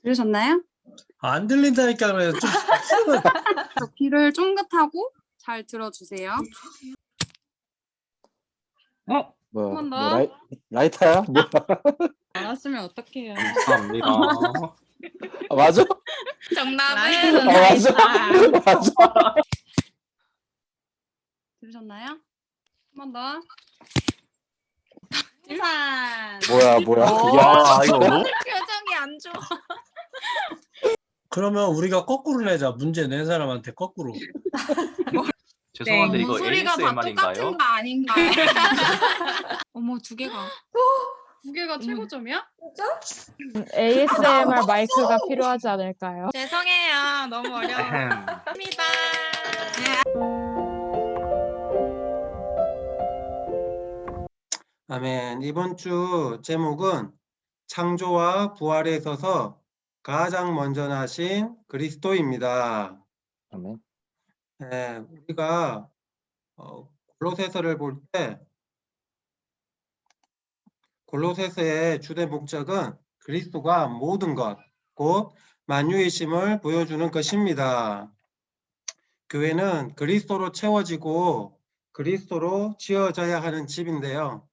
들으셨나요? 안 들린다니까 그래요. 좀 귀를 쫑긋하고 잘 들어주세요. 뭐야? 번 뭐 더. 라이터야? 뭐야? 알았으면 어떡해요. 감사합니다. 아, 맞아? 정답은 맞아. 라이터. 맞아. 들으셨나요? 한 번 더. 우산. 뭐야? 야, 이거 뭐? 표정이 안 좋아. 그러면 우리가 거꾸로 내자. 문제 낸 사람한테 거꾸로. 죄송한데 이거 소리가 다 ASMR인가요? 똑같은 거 아닌가요? 어머, 두 개가 최고점이야? ASMR 마이크가 필요하지 않을까요? 죄송해요. 너무 어려워합니다. 아멘. 이번 주 제목은 창조와 부활에 있어서 가장 먼저 나신 그리스도입니다. 아멘. 네, 우리가 골로새서를 볼 때 골로새서의 주된 목적은 그리스도가 모든 것, 곧 만유이심을 보여주는 것입니다. 교회는 그리스도로 채워지고 그리스도로 지어져야 하는 집인데요.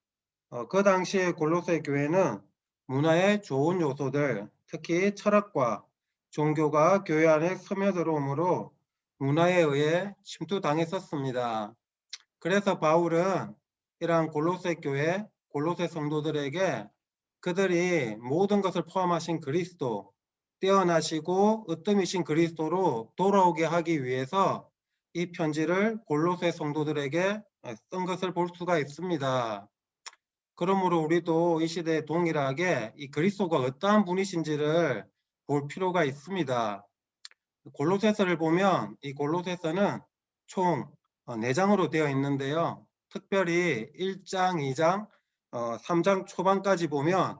그 당시에 골로새 교회는 문화의 좋은 요소들, 특히 철학과 종교가 교회 안에 스며들어오므로 문화에 의해 침투당했었습니다. 그래서 바울은 이러한 골로새 교회, 골로새 성도들에게 그들이 모든 것을 포함하신 그리스도, 뛰어나시고 으뜸이신 그리스도로 돌아오게 하기 위해서 이 편지를 골로새 성도들에게 쓴 것을 볼 수가 있습니다. 그러므로 우리도 이 시대에 동일하게 이 그리스도가 어떠한 분이신지를 볼 필요가 있습니다. 골로새서를 보면 이 골로새서는 총 4장으로 되어 있는데요. 특별히 1장, 2장, 3장 초반까지 보면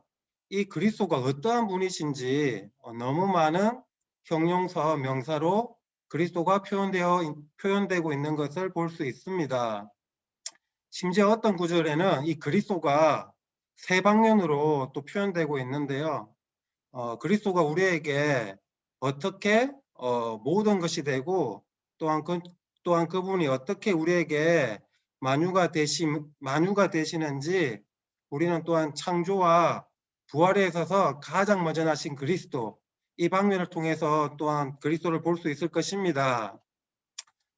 이 그리스도가 어떠한 분이신지 너무 많은 형용사, 명사로 그리스도가 표현되고 있는 것을 볼 수 있습니다. 심지어 어떤 구절에는 이 그리스도가 세 방면으로 또 표현되고 있는데요. 그리스도가 우리에게 어떻게 모든 것이 되고 또한 그분이 어떻게 우리에게 만유가 되시는지 우리는 또한 창조와 부활에 있어서 가장 먼저 나신 그리스도, 이 방면을 통해서 또한 그리스도를 볼 수 있을 것입니다.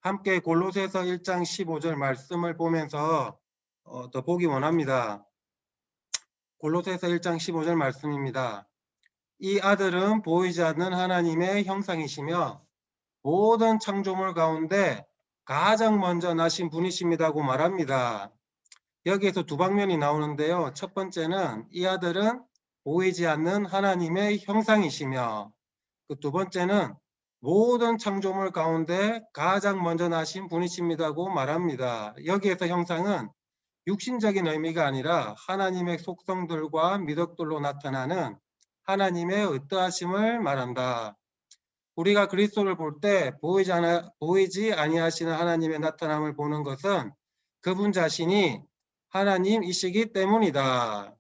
함께 골로새서 1장 15절 말씀을 보면서 더 보기 원합니다. 골로새서 1장 15절 말씀입니다. 이 아들은 보이지 않는 하나님의 형상이시며 모든 창조물 가운데 가장 먼저 나신 분이십니다고 말합니다. 여기에서 두 방면이 나오는데요. 첫 번째는 이 아들은 보이지 않는 하나님의 형상이시며 그 두 번째는 모든 창조물 가운데 가장 먼저 나신 분이십니다고 말합니다. 여기에서 형상은 육신적인 의미가 아니라 하나님의 속성들과 미덕들로 나타나는 하나님의 어떠하심을 말한다. 우리가 그리스도를 볼 때 보이지 아니하시는 하나님의 나타남을 보는 것은 그분 자신이 하나님이시기 때문이다.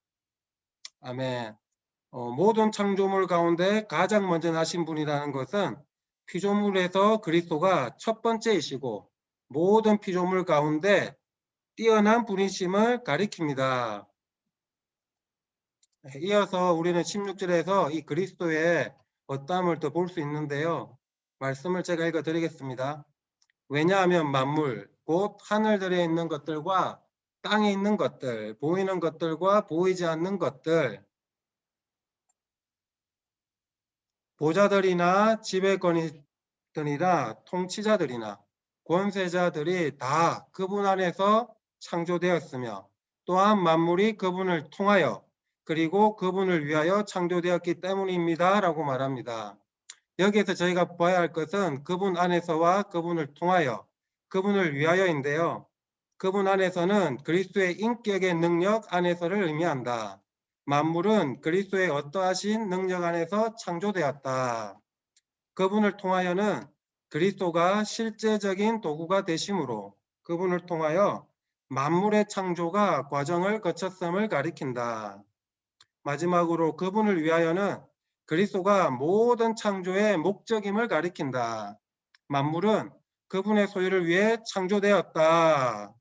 아멘. 모든 창조물 가운데 가장 먼저 나신 분이라는 것은 피조물에서 그리스도가 첫 번째이시고 모든 피조물 가운데 뛰어난 분이심을 가리킵니다. 이어서 우리는 16절에서 이 그리스도의 어떠함을 더 볼 수 있는데요. 말씀을 제가 읽어 드리겠습니다. 왜냐하면 만물, 곧 하늘들에 있는 것들과 땅에 있는 것들, 보이는 것들과 보이지 않는 것들, 보좌들이나 지배권이들이나 통치자들이나 권세자들이 다 그분 안에서 창조되었으며 또한 만물이 그분을 통하여 그리고 그분을 위하여 창조되었기 때문입니다. 라고 말합니다. 여기에서 저희가 봐야 할 것은 그분 안에서와 그분을 통하여 그분을 위하여인데요. 그분 안에서는 그리스도의 인격의 능력 안에서를 의미한다. 만물은 그리스도의 어떠하신 능력 안에서 창조되었다. 그분을 통하여는 그리스도가 실제적인 도구가 되심으로 그분을 통하여 만물의 창조가 과정을 거쳤음을 가리킨다. 마지막으로 그분을 위하여는 그리스도가 모든 창조의 목적임을 가리킨다. 만물은 그분의 소유를 위해 창조되었다.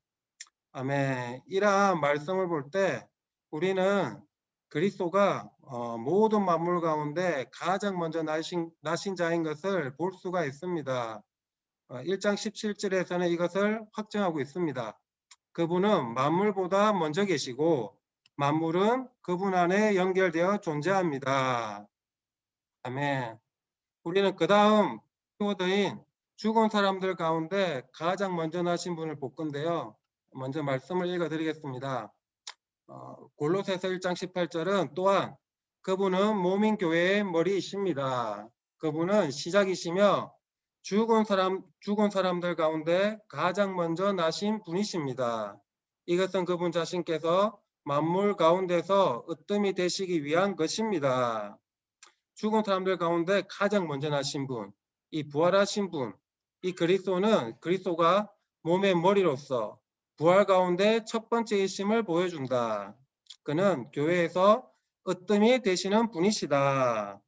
아멘. 이러한 말씀을 볼 때 우리는 그리스도가 모든 만물 가운데 가장 먼저 나신 자인 것을 볼 수가 있습니다. 1장 17절에서는 이것을 확정하고 있습니다. 그분은 만물보다 먼저 계시고 만물은 그분 안에 연결되어 존재합니다. 아멘. 우리는 그 다음 키워드인 죽은 사람들 가운데 가장 먼저 나신 분을 볼 건데요. 먼저 말씀을 읽어드리겠습니다. 골로새서 1장 18절은 또한 그분은 몸인 교회의 머리이십니다. 그분은 시작이시며 죽은 사람들 가운데 가장 먼저 나신 분이십니다. 이것은 그분 자신께서 만물 가운데서 으뜸이 되시기 위한 것입니다. 죽은 사람들 가운데 가장 먼저 나신 분, 이 부활하신 분, 이 그리스도가 몸의 머리로서 부활 가운데 첫 번째이심을 보여준다. 그는 교회에서 으뜸이 되시는 분이시다.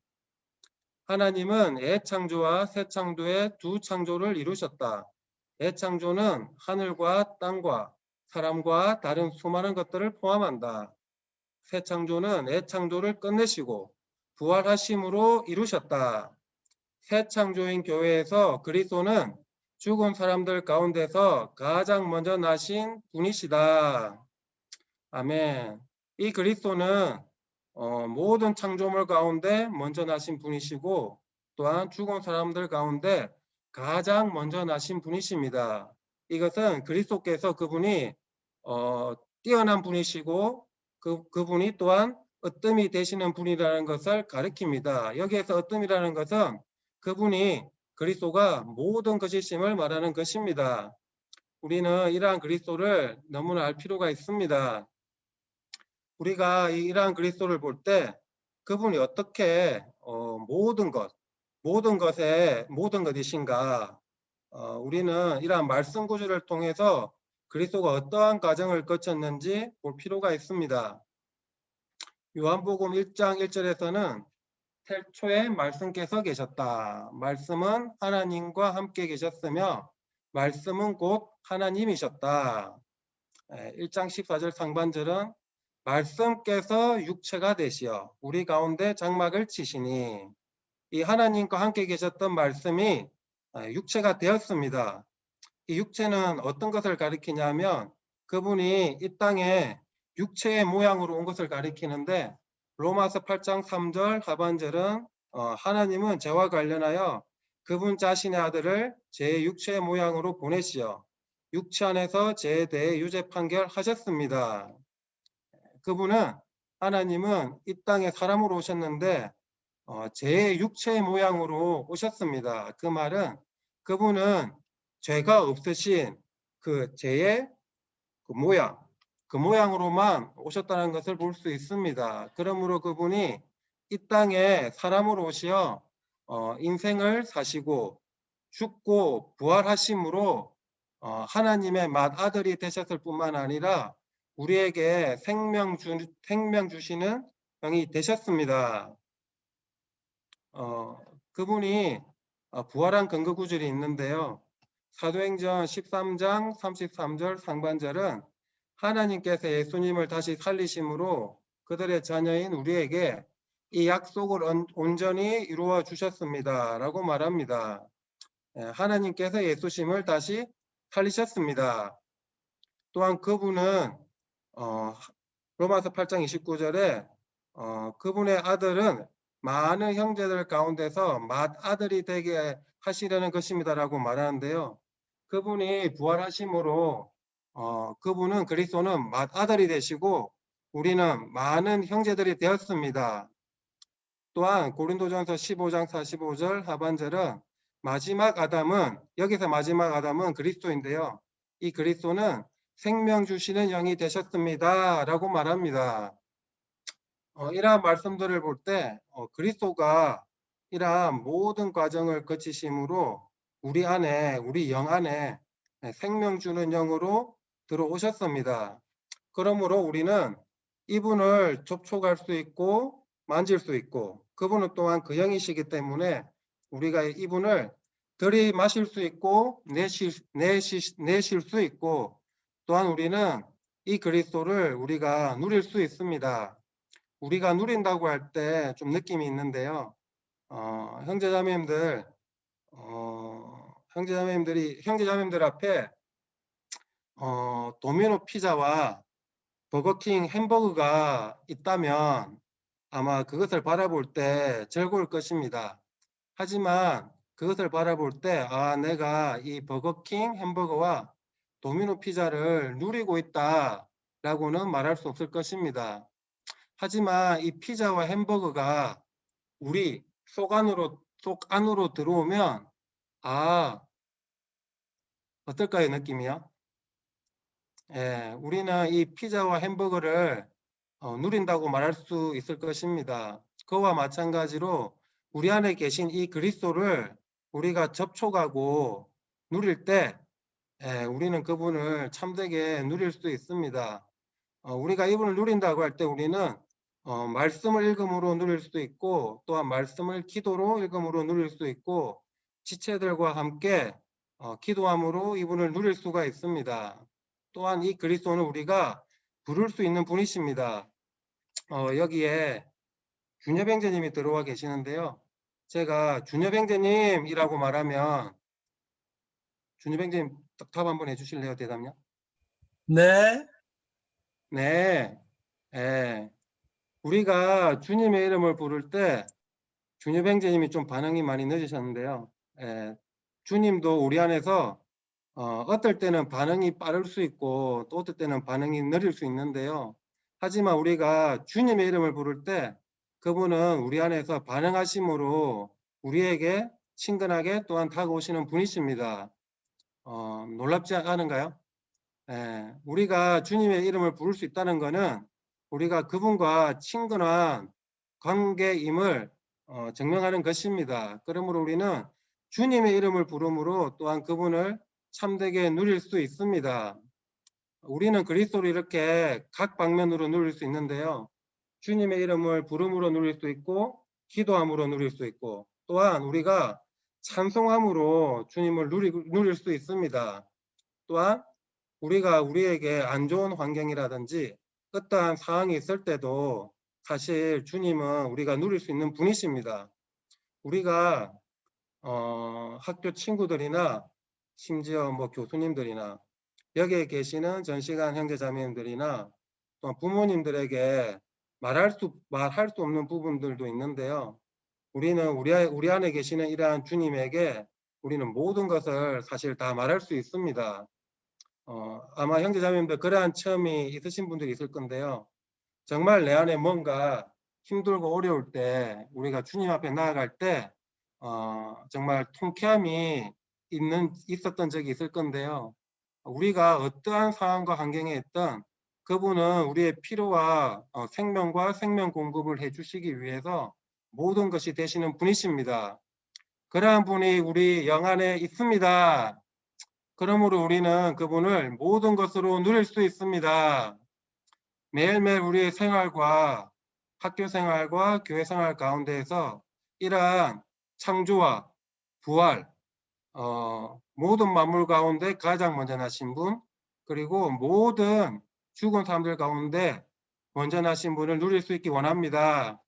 하나님은 애창조와 새창조의 두 창조를 이루셨다. 애창조는 하늘과 땅과 사람과 다른 수많은 것들을 포함한다. 새창조는 애창조를 끝내시고 부활하심으로 이루셨다. 새창조인 교회에서 그리스도는 죽은 사람들 가운데서 가장 먼저 나신 분이시다. 아멘. 이 그리스도는 모든 창조물 가운데 먼저 나신 분이시고 또한 죽은 사람들 가운데 가장 먼저 나신 분이십니다. 이것은 그리스도께서 그분이 뛰어난 분이시고 그분이 또한 으뜸이 되시는 분이라는 것을 가리킵니다. 여기에서 으뜸이라는 것은 그분이 그리스도가 모든 것이심을 말하는 것입니다. 우리는 이러한 그리스도를 너무나 알 필요가 있습니다. 우리가 이러한 그리스도를 볼 때 그분이 어떻게 모든 것이신가, 우리는 이러한 말씀 구조를 통해서 그리스도가 어떠한 과정을 거쳤는지 볼 필요가 있습니다. 요한복음 1장 1절에서는 태초에 말씀께서 계셨다. 말씀은 하나님과 함께 계셨으며 말씀은 곧 하나님이셨다. 1장 14절 상반절은 말씀께서 육체가 되시어 우리 가운데 장막을 치시니, 이 하나님과 함께 계셨던 말씀이 육체가 되었습니다. 이 육체는 어떤 것을 가리키냐면 그분이 이 땅에 육체의 모양으로 온 것을 가리키는데, 로마서 8장 3절 하반절은 하나님은 저와 관련하여 그분 자신의 아들을 제 육체의 모양으로 보내시어 육체 안에서 저에 대해 유죄 판결하셨습니다. 하나님은 이 땅에 사람으로 오셨는데 제 육체의 모양으로 오셨습니다. 그 말은 그분은 죄가 없으신 그 죄의 그 모양으로만 오셨다는 것을 볼 수 있습니다. 그러므로 그분이 이 땅에 사람으로 오시어 인생을 사시고 죽고 부활하심으로 하나님의 맏아들이 되셨을 뿐만 아니라 우리에게 생명 주시는 영이 되셨습니다. 그분이 부활한 근거 구절이 있는데요. 사도행전 13장 33절 상반절은 하나님께서 예수님을 다시 살리심으로 그들의 자녀인 우리에게 이 약속을 온전히 이루어 주셨습니다 라고 말합니다. 하나님께서 예수님을 다시 살리셨습니다. 또한 그분은 로마서 8장 29절에 그분의 아들은 많은 형제들 가운데서 맏아들이 되게 하시려는 것입니다 라고 말하는데요. 그분이 부활하심으로 그분은 그리스도는 맏아들이 되시고 우리는 많은 형제들이 되었습니다. 또한 고린도전서 15장 45절 하반절은 여기서 마지막 아담은 그리스도인데요. 이 그리스도는 생명 주시는 영이 되셨습니다 라고 말합니다. 이러한 말씀들을 볼 때 그리스도가 이러한 모든 과정을 거치심으로 우리 영 안에 생명 주는 영으로 들어오셨습니다. 그러므로 우리는 이분을 접촉할 수 있고 만질 수 있고 그분은 또한 그 영이시기 때문에 우리가 이분을 들이마실 수 있고 내쉴 수 있고, 또한 우리는 이 그리스도를 우리가 누릴 수 있습니다. 우리가 누린다고 할 때 좀 느낌이 있는데요. 형제자매님들, 형제자매님들 앞에 도미노 피자와 버거킹 햄버거가 있다면 아마 그것을 바라볼 때 즐거울 것입니다. 하지만 그것을 바라볼 때 내가 이 버거킹 햄버거와 도미노 피자를 누리고 있다라고는 말할 수 없을 것입니다. 하지만 이 피자와 햄버거가 우리 속 안으로 들어오면 어떨까요, 느낌이요? 예, 우리는 이 피자와 햄버거를 누린다고 말할 수 있을 것입니다. 그와 마찬가지로 우리 안에 계신 이 그리스도를 우리가 접촉하고 누릴 때 우리는 그분을 참되게 누릴 수 있습니다. 우리가 이분을 누린다고 할 때 우리는 말씀을 읽음으로 누릴 수도 있고, 또한 말씀을 기도로 읽음으로 누릴 수도 있고, 지체들과 함께 기도함으로 이분을 누릴 수가 있습니다. 또한 이 그리스도는 우리가 부를 수 있는 분이십니다. 여기에 준협행제님이 들어와 계시는데요. 제가 준협행제님이라고 말하면 준협행제님 답 한번 해주실래요? 대답요? 네. 네. 우리가 주님의 이름을 부를 때 준협행제님이 좀 반응이 많이 늦으셨는데요. 주님도 우리 안에서 어떨 때는 반응이 빠를 수 있고 또 어떨 때는 반응이 느릴 수 있는데요. 하지만 우리가 주님의 이름을 부를 때 그분은 우리 안에서 반응하심으로 우리에게 친근하게 또한 다가오시는 분이십니다. 놀랍지 않은가요? 우리가 주님의 이름을 부를 수 있다는 것은 우리가 그분과 친근한 관계임을 증명하는 것입니다. 그러므로 우리는 주님의 이름을 부름으로 또한 그분을 참되게 누릴 수 있습니다. 우리는 그리스도를 이렇게 각 방면으로 누릴 수 있는데요. 주님의 이름을 부름으로 누릴 수 있고, 기도함으로 누릴 수 있고, 또한 우리가 찬송함으로 주님을 누릴 수 있습니다. 또한 우리가 우리에게 안 좋은 환경이라든지 어떠한 상황이 있을 때도 사실 주님은 우리가 누릴 수 있는 분이십니다. 우리가 학교 친구들이나 심지어 교수님들이나 여기에 계시는 전시관 형제자매님들이나 또 부모님들에게 말할 수 없는 부분들도 있는데요. 우리는 우리 안에 계시는 이러한 주님에게 우리는 모든 것을 사실 다 말할 수 있습니다. 아마 형제자매님들 그러한 체험이 있으신 분들이 있을 건데요. 정말 내 안에 뭔가 힘들고 어려울 때 우리가 주님 앞에 나아갈 때 정말 통쾌함이 있었던 적이 있을 건데요. 우리가 어떠한 상황과 환경에 있든 그분은 우리의 필요와 생명과 생명 공급을 해주시기 위해서 모든 것이 되시는 분이십니다. 그러한 분이 우리 영 안에 있습니다. 그러므로 우리는 그분을 모든 것으로 누릴 수 있습니다. 매일매일 우리의 생활과 학교 생활과 교회 생활 가운데에서 이러한 창조와 부활, 모든 만물 가운데 가장 먼저 나신 분, 그리고 모든 죽은 사람들 가운데 먼저 나신 분을 누릴 수 있기 원합니다.